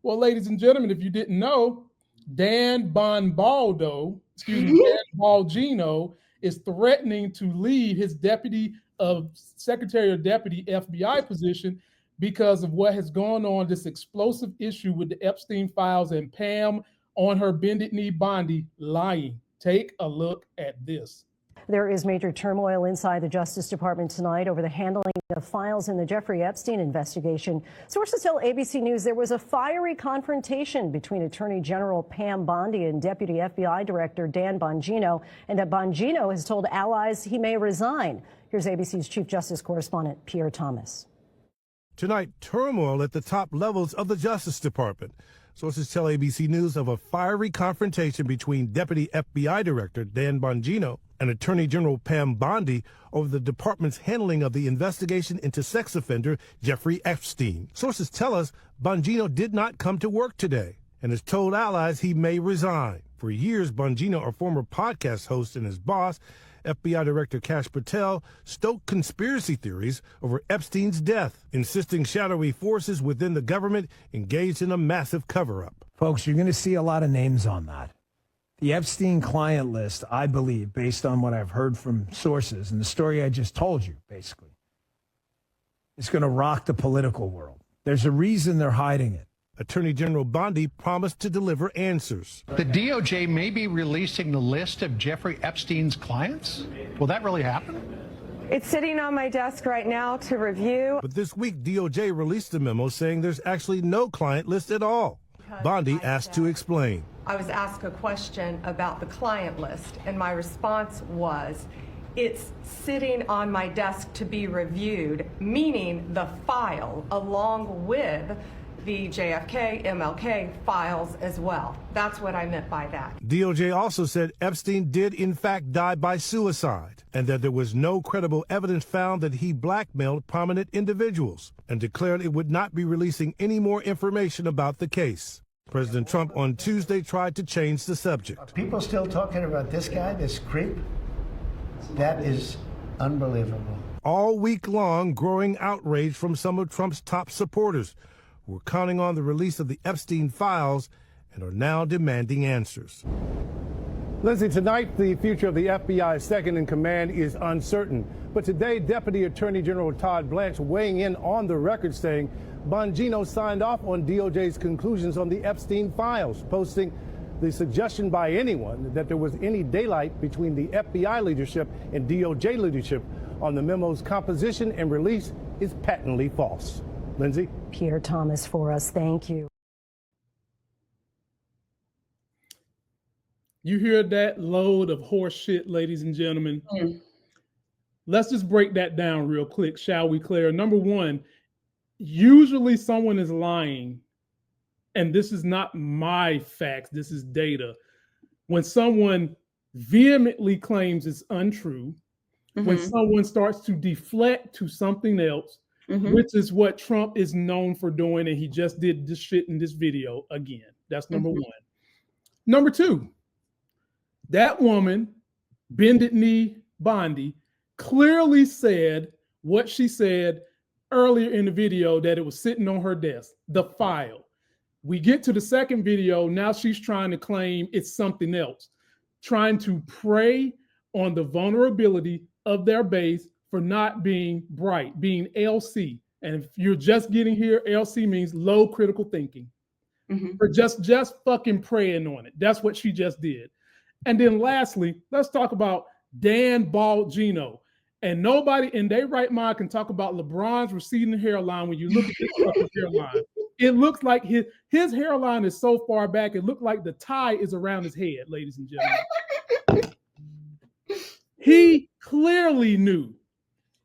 Well, ladies and gentlemen, if you didn't know, Dan Bongino is threatening to leave his deputy of Secretary of Deputy FBI position because of what has gone on, this explosive issue with the Epstein files and Pam on her bended knee Bondi lying. Take a look at this. There is major turmoil inside the Justice Department tonight over the handling of files in the Jeffrey Epstein investigation. Sources tell ABC News there was a fiery confrontation between Attorney General Pam Bondi and Deputy FBI Director Dan Bongino, and that Bongino has told allies he may resign. Here's ABC's Chief Justice Correspondent Pierre Thomas. Tonight, turmoil at the top levels of the Justice Department. Sources tell ABC News of a fiery confrontation between Deputy FBI Director Dan Bongino and Attorney General Pam Bondi over the department's handling of the investigation into sex offender Jeffrey Epstein. Sources tell us Bongino did not come to work today and has told allies he may resign. For years, Bongino, a former podcast host, and his boss, FBI Director Kash Patel, stoked conspiracy theories over Epstein's death, insisting shadowy forces within the government engaged in a massive cover-up. Folks, you're going to see a lot of names on that. The Epstein client list, I believe, based on what I've heard from sources and the story I just told you, basically, is going to rock the political world. There's a reason they're hiding it. Attorney General Bondi promised to deliver answers. The DOJ may be releasing the list of Jeffrey Epstein's clients? Will that really happen? It's sitting on my desk right now to review. But this week, DOJ released a memo saying there's actually no client list at all. Bondi asked to explain. I was asked a question about the client list, and my response was, it's sitting on my desk to be reviewed, meaning the file along with the JFK, MLK files as well. That's what I meant by that. DOJ also said Epstein did in fact die by suicide and that there was no credible evidence found that he blackmailed prominent individuals, and declared it would not be releasing any more information about the case. President Trump on Tuesday tried to change the subject. People still talking about this guy, this creep? That is unbelievable. All week long, growing outrage from some of Trump's top supporters who were counting on the release of the Epstein files and are now demanding answers. Lindsay, tonight the future of the FBI's second in command is uncertain. But today, Deputy Attorney General Todd Blanche weighing in on the record saying Bongino signed off on DOJ's conclusions on the Epstein files, posting the suggestion by anyone that there was any daylight between the FBI leadership and DOJ leadership on the memo's composition and release is patently false. Lindsay? Pierre Thomas for us. Thank you. You hear that load of horse shit, ladies and gentlemen? Let's just break that down real quick, shall we, Claire? Number one, usually someone is lying, and this is not my facts, this is data. When someone vehemently claims it's untrue, when someone starts to deflect to something else, which is what Trump is known for doing, and he just did this shit in this video again. That's number one. Number two, that woman, bended knee Bondi, clearly said what she said earlier in the video, that it was sitting on her desk, the file. We get to the second video, now she's trying to claim it's something else, trying to prey on the vulnerability of their base for not being bright, being LC. And if you're just getting here, LC means low critical thinking. For just fucking preying on it. That's what she just did. And then lastly, let's talk about Dan Bongino. And nobody in their right mind can talk about LeBron's receding hairline when you look at this fucking hairline. It looks like his hairline is so far back, it looked like the tie is around his head, ladies and gentlemen. He clearly knew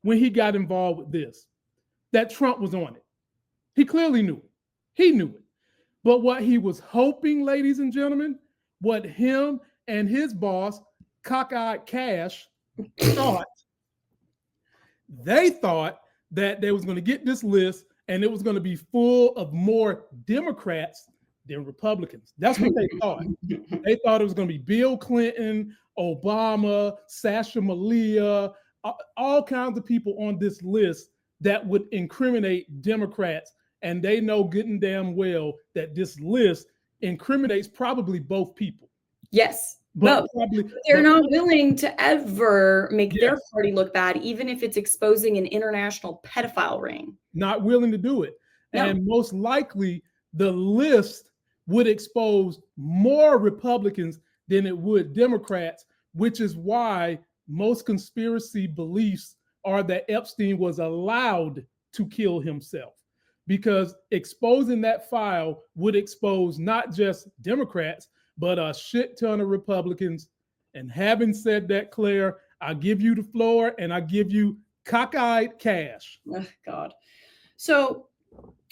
when he got involved with this that Trump was on it. He clearly knew it. He knew it. But what he was hoping, ladies and gentlemen, what him and his boss, cockeyed Cash, thought, they thought that they was going to get this list and it was going to be full of more Democrats than Republicans. That's what they thought. They thought it was going to be Bill Clinton, Obama, Sasha Malia, all kinds of people on this list that would incriminate Democrats and they know good and damn well that this list incriminates probably both people. Yes, But both. They're not willing to ever make their Yes. party look bad, even if it's exposing an international pedophile ring. Not willing to do it. No. And most likely the list would expose more Republicans than it would Democrats, which is why most conspiracy beliefs are that Epstein was allowed to kill himself, because exposing that file would expose not just Democrats, but a shit ton of Republicans. And having said that, Claire, I give you the floor and I give you cockeyed cash. Oh, God. So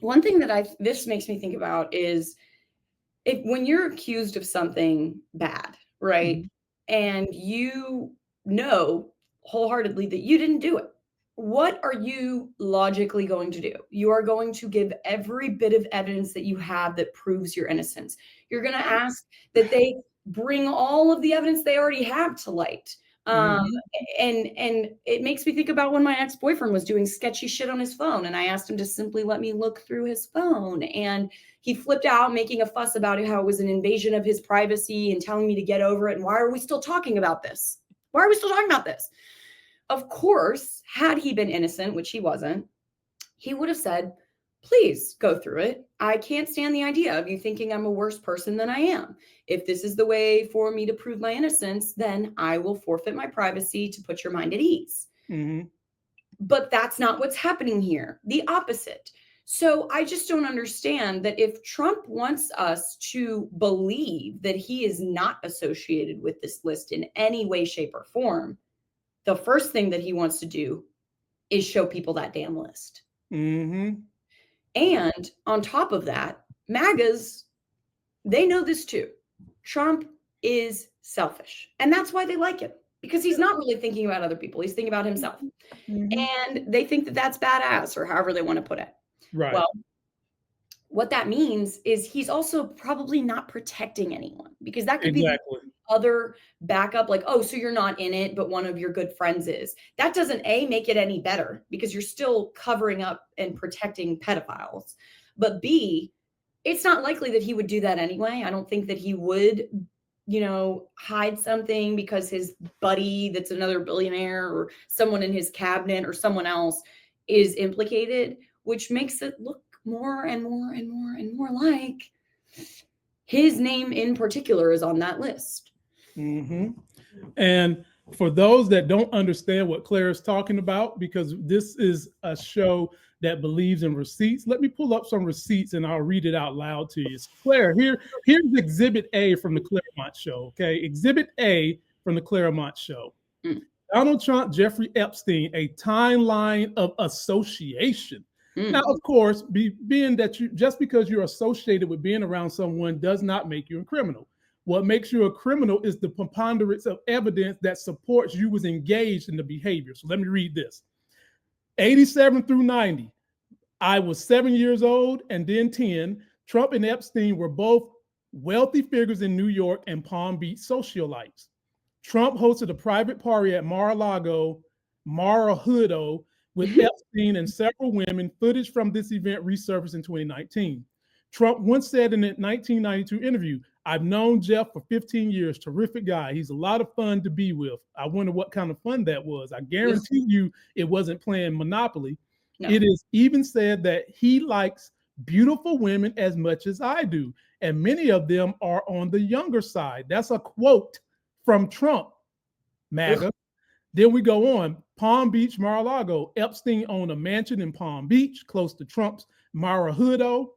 one thing that this makes me think about is when you're accused of something bad, right? Mm-hmm. And you know wholeheartedly that you didn't do it. What are you logically going to do? You are going to give every bit of evidence that you have that proves your innocence. You're going to ask that they bring all of the evidence they already have to light. And it makes me think about when my ex-boyfriend was doing sketchy shit on his phone, and I asked him to simply let me look through his phone, and he flipped out, making a fuss about it, how it was an invasion of his privacy and telling me to get over it. And why are we still talking about this? Why are we still talking about this? Of course, had he been innocent, which he wasn't, he would have said, please go through it. I can't stand the idea of you thinking I'm a worse person than I am. If this is the way for me to prove my innocence, then I will forfeit my privacy to put your mind at ease. Mm-hmm. But that's not what's happening here. The opposite. So I just don't understand that if Trump wants us to believe that he is not associated with this list in any way, shape, or form, the first thing that he wants to do is show people that damn list. Mm-hmm. And on top of that, MAGAs, they know this too. Trump is selfish. And that's why they like him, because he's not really thinking about other people. He's thinking about himself. Mm-hmm. And they think that that's badass, or however they want to put it. Right. Well, what that means is he's also probably not protecting anyone, because that could be other backup, like, oh, so you're not in it, but one of your good friends is. That doesn't make it any better, because you're still covering up and protecting pedophiles. But B, it's not likely that he would do that anyway. I don't think that he would, hide something because his buddy that's another billionaire or someone in his cabinet or someone else is implicated, which makes it look more and more and more and more like his name in particular is on that list. Mm-hmm. And for those that don't understand what Claire is talking about, because this is a show that believes in receipts, let me pull up some receipts and I'll read it out loud to you. Claire, here's Exhibit A from the Claremont Show. Okay, Exhibit A from the Claremont Show. Donald Trump, Jeffrey Epstein, a timeline of association. Now, of course, being that just because you're associated with being around someone does not make you a criminal. What makes you a criminal is the preponderance of evidence that supports you was engaged in the behavior. So let me read this. 87 through 90. I was 7 years old and then 10. Trump and Epstein were both wealthy figures in New York and Palm Beach socialites. Trump hosted a private party at Mar-a-Lago with Epstein and several women. Footage from this event resurfaced in 2019. Trump once said in a 1992 interview, I've known Jeff for 15 years, terrific guy. He's a lot of fun to be with. I wonder what kind of fun that was. I guarantee you it wasn't playing Monopoly. No. It is even said that he likes beautiful women as much as I do. And many of them are on the younger side. That's a quote from Trump, MAGA. Then we go on. Palm Beach, Mar-a-Lago. Epstein owned a mansion in Palm Beach, close to Trump's Mar-a-Lago.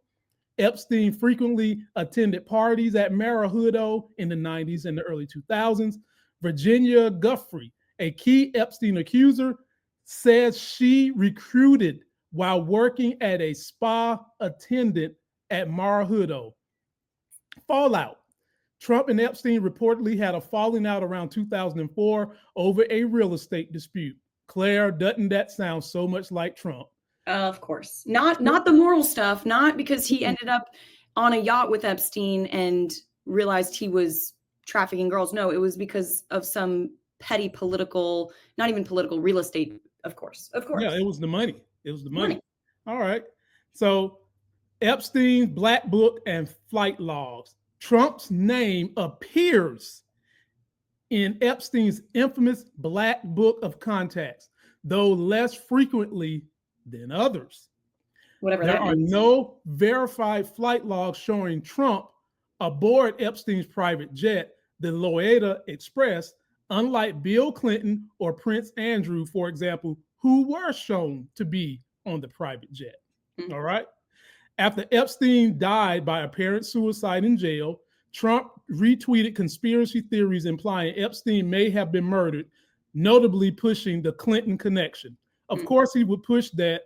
Epstein frequently attended parties at Mar-a-Lago in the 90s and the early 2000s. Virginia Guffrey, a key Epstein accuser, says she recruited while working at a spa attendant at Mar-a-Lago. Fallout. Trump and Epstein reportedly had a falling out around 2004 over a real estate dispute. Claire, doesn't that sound so much like Trump? Of course. Not the moral stuff, not because he ended up on a yacht with Epstein and realized he was trafficking girls. No, it was because of some petty political, not even political, real estate, of course. Yeah, it was the money. It was the money. All right. So Epstein's Black Book and flight logs. Trump's name appears in Epstein's infamous Black Book of Contacts, though less frequently than others. Whatever There that are means. no verified flight logs showing Trump aboard Epstein's private jet, the Loeta Express, unlike Bill Clinton or Prince Andrew, for example, who were shown to be on the private jet. Mm-hmm. All right. After Epstein died by apparent suicide in jail, Trump retweeted conspiracy theories implying Epstein may have been murdered, notably pushing the Clinton connection. Of course, he would push that.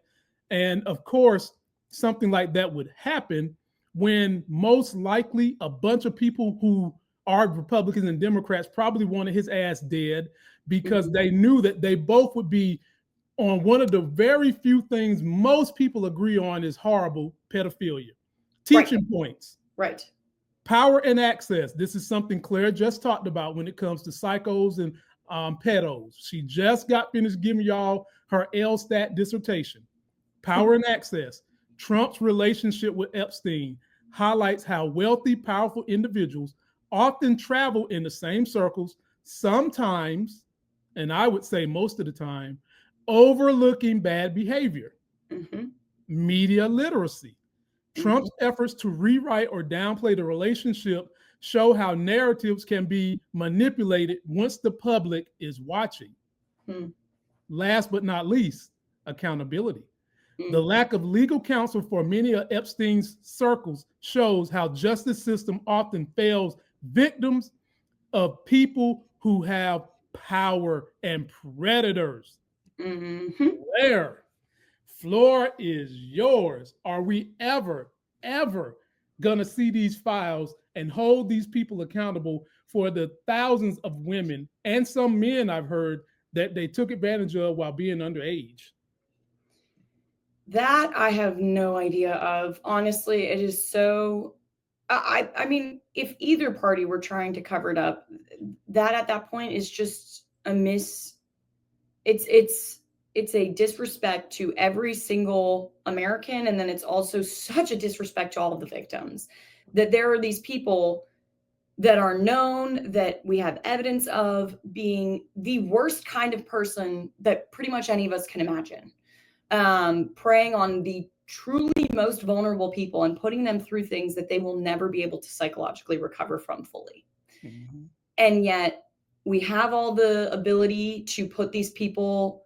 And of course, something like that would happen when most likely a bunch of people who are Republicans and Democrats probably wanted his ass dead because they knew that they both would be on one of the very few things most people agree on is horrible: pedophilia. Teaching points. Right. Power and access. This is something Claire just talked about when it comes to psychos and pedos. She just got finished giving y'all her LSTAT dissertation. Power and access. Trump's relationship with Epstein highlights how wealthy, powerful individuals often travel in the same circles, sometimes, and I would say most of the time, overlooking bad behavior. Media literacy. Trump's efforts to rewrite or downplay the relationship show how narratives can be manipulated once the public is watching. Last but not least, accountability. The lack of legal counsel for many of Epstein's circles shows how justice system often fails victims of people who have power and predators. Claire, floor is yours. Are we ever gonna see these files and hold these people accountable for the thousands of women and some men I've heard that they took advantage of while being underage? That I have no idea of. Honestly, it is so, I mean, if either party were trying to cover it up, that at that point is just a it's a disrespect to every single American. And then it's also such a disrespect to all of the victims, that there are these people that are known, that we have evidence of being the worst kind of person that pretty much any of us can imagine. Preying on the truly most vulnerable people and putting them through things that they will never be able to psychologically recover from fully. And yet we have all the ability to put these people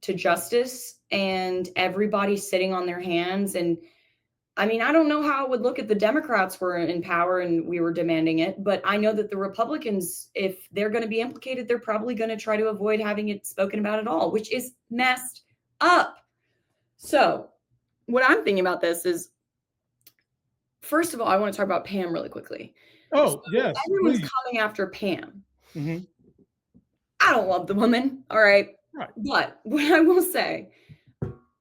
to justice, and everybody's sitting on their hands. And I mean, I don't know how it would look if the Democrats were in power and we were demanding it, but I know that the Republicans, if they're going to be implicated, they're probably going to try to avoid having it spoken about at all, which is messed up. So what I'm thinking about this is, first of all, I want to talk about Pam really quickly. Oh, yes. Everyone's coming after Pam. I don't love the woman. All right. But what I will say,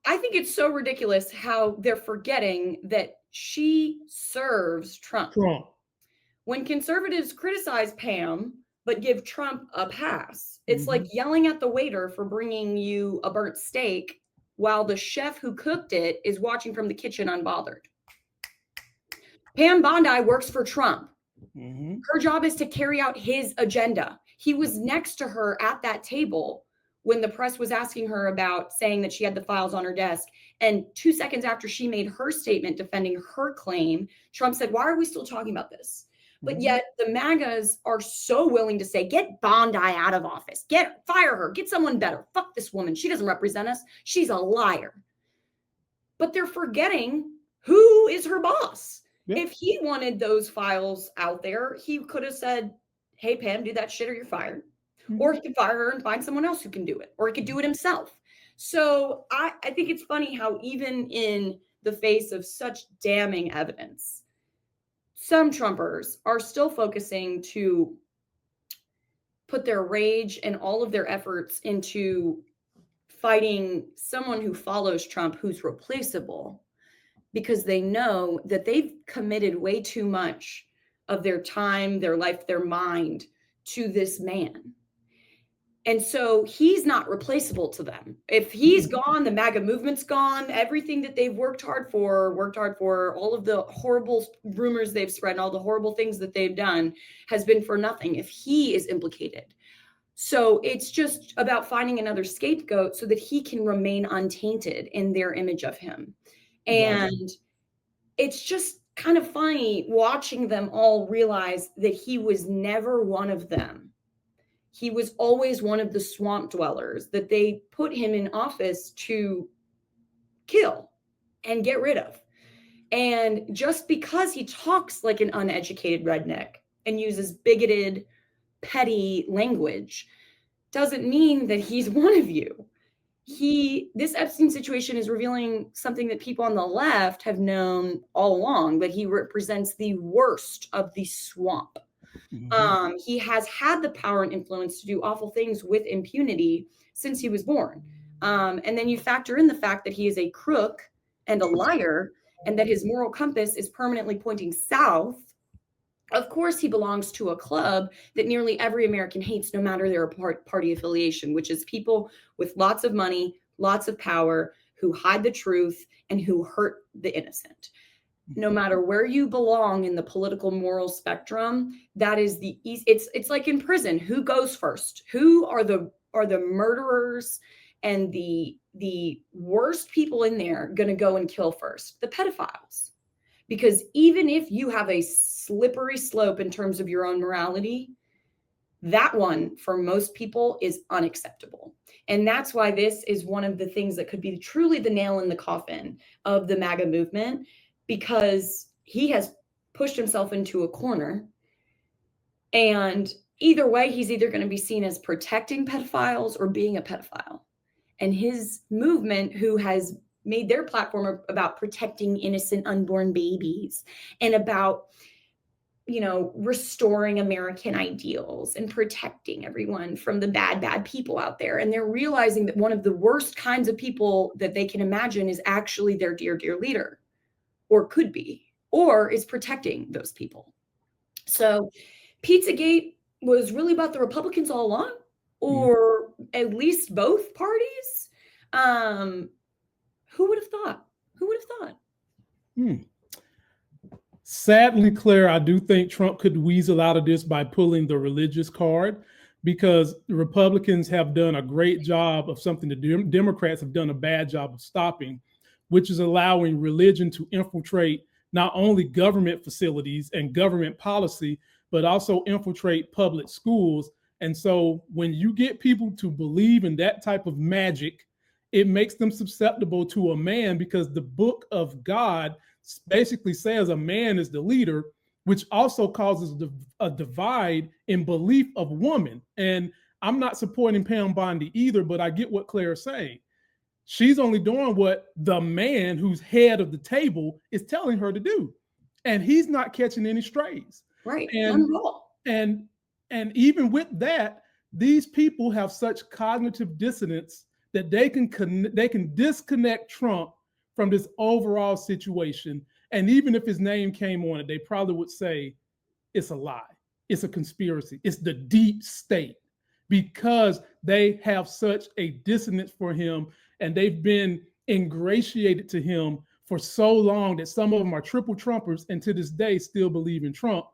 I think it's so ridiculous how they're forgetting that she serves Trump. When conservatives criticize Pam, but give Trump a pass, it's like yelling at the waiter for bringing you a burnt steak while the chef who cooked it is watching from the kitchen unbothered. Pam Bondi works for Trump. Her job is to carry out his agenda. He was next to her at that table when the press was asking her about saying that she had the files on her desk. And 2 seconds after she made her statement defending her claim, Trump said, "Why are we still talking about this?" But yet the MAGAs are so willing to say, "Get Bondi out of office, fire her, get someone better. Fuck this woman. She doesn't represent us. She's a liar." But they're forgetting who is her boss. If he wanted those files out there, he could have said, "Hey, Pam, do that shit or you're fired." Or he could fire her and find someone else who can do it, or he could do it himself. So I think it's funny how even in the face of such damning evidence, some Trumpers are still focusing to put their rage and all of their efforts into fighting someone who follows Trump, who's replaceable, because they know that they've committed way too much of their time, their life, their mind to this man. And so he's not replaceable to them. If he's gone, the MAGA movement's gone. Everything that they've worked hard for, all of the horrible rumors they've spread, and all the horrible things that they've done has been for nothing if he is implicated. So it's just about finding another scapegoat so that he can remain untainted in their image of him. And it's just kind of funny watching them all realize that he was never one of them. He was always one of the swamp dwellers that they put him in office to kill and get rid of. And just because he talks like an uneducated redneck and uses bigoted, petty language doesn't mean that he's one of you. This Epstein situation is revealing something that people on the left have known all along, that he represents the worst of the swamp. He has had the power and influence to do awful things with impunity since he was born. And then you factor in the fact that he is a crook and a liar, and that his moral compass is permanently pointing south. Of course, he belongs to a club that nearly every American hates, no matter their party affiliation, which is people with lots of money, lots of power, who hide the truth and who hurt the innocent. No matter where you belong in the political moral spectrum, that is it's like in prison. Who goes first? Who are the murderers and the worst people in there going to go and kill first? The pedophiles. Because even if you have a slippery slope in terms of your own morality, that one for most people is unacceptable. And that's why this is one of the things that could be truly the nail in the coffin of the MAGA movement, because he has pushed himself into a corner. And either way, he's either going to be seen as protecting pedophiles or being a pedophile. And his movement, who has made their platform about protecting innocent unborn babies and about, restoring American ideals and protecting everyone from the bad people out there. And they're realizing that one of the worst kinds of people that they can imagine is actually their dear leader, or could be, or is protecting those people. So Pizzagate was really about the Republicans all along, or at least both parties. Who would have thought? Who would have thought? Sadly, Claire, I do think Trump could weasel out of this by pulling the religious card, because the Republicans have done a great job of something the Democrats have done a bad job of stopping, which is allowing religion to infiltrate not only government facilities and government policy, but also infiltrate public schools. And so when you get people to believe in that type of magic, it makes them susceptible to a man, because the book of God basically says a man is the leader, which also causes a divide in belief of woman. And I'm not supporting Pam Bondi either, but I get what Claire is saying. She's only doing what the man who's head of the table is telling her to do. And he's not catching any strays. Right. And even with that, these people have such cognitive dissonance that they can disconnect Trump from this overall situation. And even if his name came on it, they probably would say it's a lie. It's a conspiracy. It's the deep state, because they have such a dissonance for him, and they've been ingratiated to him for so long that some of them are triple Trumpers and to this day still believe in Trump.